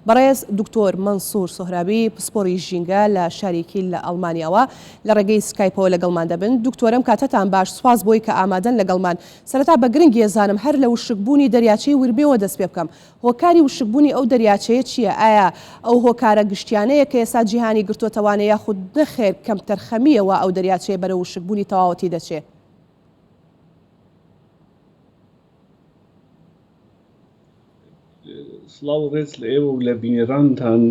بەڕێز دکتۆر مەنسوور سۆهرابی پسپۆڕی ژینگە لە شاریکی لە ئەڵمانیاوە لە ڕێگەی سکایپەوە لەگەڵمان دەبن. دکتۆرم کاتتان باش، سوپاس بۆی کە ئامادەن لەگەڵمان. سەرەتا بە گرنگی ێزانم هەر لە وشکبوونی دەریاچەی ورمێەوە دەست پێ بکەم. هۆکاری وشکبوونی ئەو دەریاچەیە چییە؟ ئایا ئەو هۆکارە گشتیانەیە کە ئێستا جیهانی گرتوۆتەوانە یاخود نەخێر کەم تەرخەمیەوە ئەو دەریاچەیە بەرە وشکبوونی تەواوەتی دەچێت؟ سڵاو ڕێز لە ئێوە و لە بینێرانتان.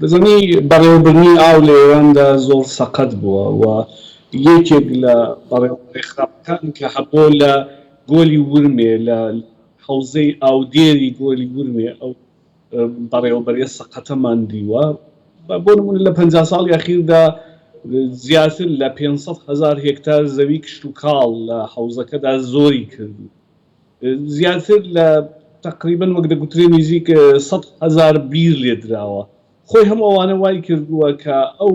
دەزانی بەڕێوەبرنی ئاو لە ئێراندا زۆر سەقەت بووە و یەکێک لە بەڕێوەبەری خراپەکان کە هەبوو لە گۆلی ورمێ، لە حەوزەی ئاودێری گۆلی ورمێ ئەو بەڕێوەبەریە سەقەتەمان دیوە. بۆ نمونە لە 50 ساڵی ئەخیردا زیاتر لە 500,000 هێکتار زەوی کشت و کاڵ لە حەوزەکەدا زۆری کردو. زیاتر لە تقریبا وەک دەگوترێ نزیک 100,000 بیر لێدراوە. خۆی هەموو ئەوانە وای کردووە کە ئەو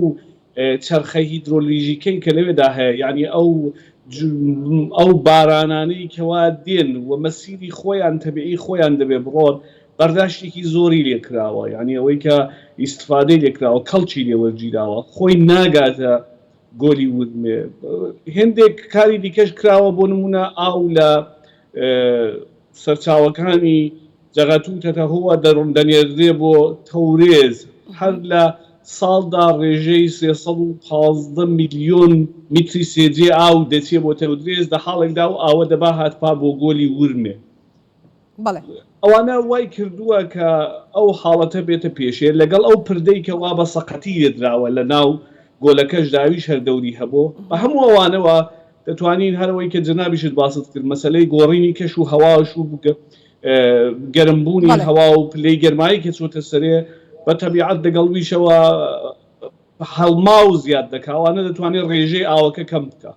چەرخە هیدرۆلۆژیکەی کە لەوێدا هەیە، یعنی ئەو بارانانەی کەوا دێن و مەسیری خۆیان تەبیعی خۆیان دەبێ بڕۆن، بەرداشتێکی زۆری لێکراوە، یعنی ئەوەی کە ئیسفادەی لێکراوە، کەڵکی لێوەرگیراوە، خۆی ناگاتە گۆلی ورمێ. هێندێک کاری دیکەش کراوە، بۆ نمونە ئاو لە سەرچاوەکانی جەغەتوتە هەوە دەنێردرێ بۆ تەورێز. هەر لە ساڵدا ڕێژەی 315 میلیۆن میتری سێجێ ئاو دەچێت بۆ تەورێز، لە حاڵێکدا و ئاوە دەبا هاتپا بۆ گۆلی ورمێ. ئەوانە وای کردووە کە ئەو حاڵەتە بێتە پێشێ لەگەڵ ئەو پردەی کەوا بە سەقەتی لێدراوە لە ناو گۆلەکەش داویش هەردەوری هەبوو. بە هەموو ئەوانەوە دەتوانین هەرەوەی کە جەنابیشت باست کرد، مەسەلەی گۆڕینی کەش و هەواش و گەرمبوونی هەوا و پلەی گەرمایی کە چۆتە سەرێ بە تەبیعەت دەگەڵویشەوە هەڵما و زیاد دەکاوانە دەتوانێت ڕێژەی ئاوەکە کەم بکە.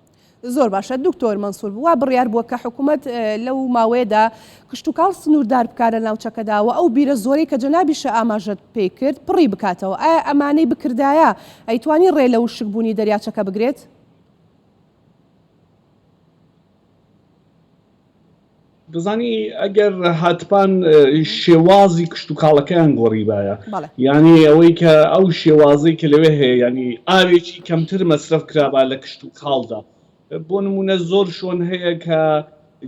زۆر باشە دکتۆر مەنسوور، وا بڕیار بووە کە حکوومەت لەو ماوەیەدا کشت و کاڵ سنووردار بکارە ناوچەکەداوە ئەو بیرە زۆری کە جەنابیشە ئاماژەت پێی کرد پڕی بکاتەوە. ئایا ئەمانەی بکردایە ئەیتوانی ڕێ لە وشکبوونی دەریاچەکە بگرێت؟ دەزانی ئەگەر هاتپان شێوازی کشت و کاڵەکەیان گۆڕیبایە، یعنی ئەوەی کە ئەو شێوازەی کە لەوێ هەیە، یعنی ئاوێکی کەمتر مەصرف کرابا لە کشت و کاڵدا. بۆ نمونە زۆر شۆن هەیە کە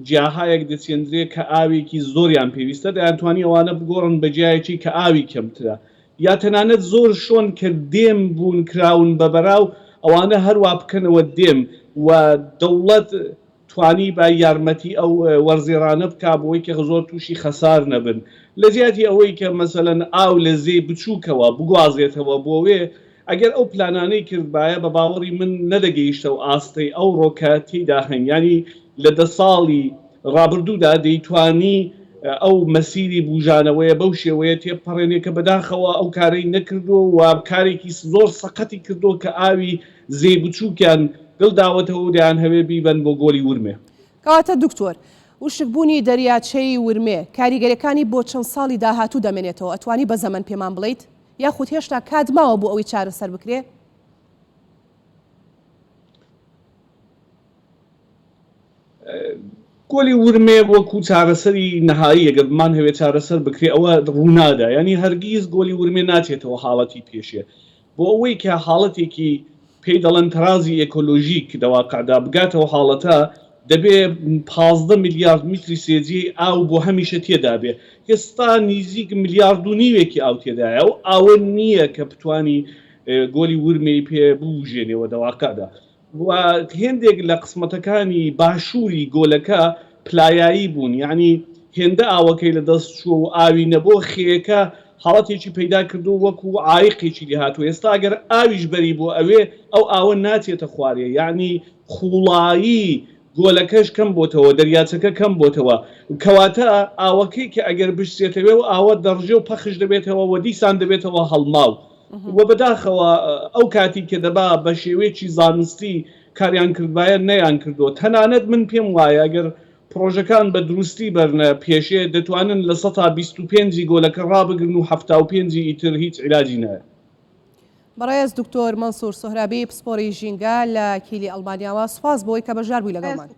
جیاهایەک دەچێندرێت کە ئاوێکی زۆریان پێویستە، دەیانتوانی ئەوانە بگۆڕن بە جیایەکی کە ئاوی کەمترە، یا تەنانەت زۆر شۆن کە دێم بوون کراون بە بەراو ئەوانە هەروە بکەنەوە دێم و دەوڵەت توانی با یارمەتی ئەو وەرزێرانە بکا بۆی کە زۆر تووشی خەسار نەبن. لە جیاتی ئەوەی کە مەسەلەن ئاو لە زێ بچووکەوە بگوازێتەوە بۆوێ، ئەگەر ئەو پلانانەی کردبایە بە باوەڕی من نەدەگەیشتە و ئاستەی ئەو ڕۆکاتیدا هەن، ینی لە 10 ساڵی ڕابردوودا دەیتوانی ئەو مەسیری بوژانەوەیە بەو شێوەیە تێپەڕێنێ کە بەداخەوە ئەو کارەی نەکردو و کارێکی زۆر سەقەتی کردو کە ئاوی زێ بچووکیان دڵداوەتەوە و دەیان هەوێ بیبەن بۆ گۆلی ورمێ. کەواتە دکتۆر، وشکبوونی دەریاچەی ورمێ کاریگەریەکانی بۆ چەند ساڵی داهاتوو دەمێنێتەوە، ئەتوانی بە زەمن پێمان بڵیت یاخود هێشتا کاتماوە بۆ ئەوەی چارەسەر بکرێ؟ گۆلی ورمێ وەکو چارەسەری نەهایی ئەگەر بمان هەوێت چارەسەر بکرێ ئەوە ڕوونادا، ینی هەرگیز گۆلی ورمێ ناچێتەوە حاڵەتی پێشێ، بۆ ئەوەی کە حاڵەتێکی پێی دەڵێن تەرازی ئێکۆلۆژیک دەواقعدا بگاتەوە حاڵەتە، دەبێ 15 میلیارد میتری سێجێ ئاو بۆ هەمیشە تێدا بێ. ئێستا نزیک 1.5 میلیاردی ئاو تێدایە و ئاوە نییە کە بتوانی گۆلی ورمێی پێ بژێنێەوە دەواقعدا. و هێندێک لە قسمەتەکانی باشووری گۆلەکە پلایایی بوون، یعنی هێندە ئاوەکەی لە دەست چووە و ئاوی نەبۆ خێەکە حاڵەتێکی پەیدا کردو وەکو عایقێکی لێهاتووە. ئێستا ئەگەر ئاویش بەری بۆ ئەوێ ئەو ئاوە ناچێتە خوارێ، یعنی خوڵایی گۆلەکەش کەم بۆتەوە، دەریاچەکە کەم بۆتەوە، کەواتە ئاوەکەی کە ئەگەر بشتێتەوێ و ئاوە دەڕژێ و پەخش دەبێتەوە و دیسان دەبێتەوە هەڵماو و بەداخەوە ئەو کاتی کە دەبا بە شێوەیەکی زانستی کاریان کردبایە نەیان کردو. تەنانەت من پێم وایە ئەگەر پرۆژەکان بە دروستی بەرنە پێشێ دەتوانن لە 125 گۆلەکە ڕابگرن و 75 ئیتر هیچ عیلاجی نایە. بەڕێز دکتۆر مەنسوور سۆهرابی پسپۆڕی ژینگە لە کیلی ئەڵمانیاوە، سوپاس بۆی کە بەژار بووی لەگەڵمان.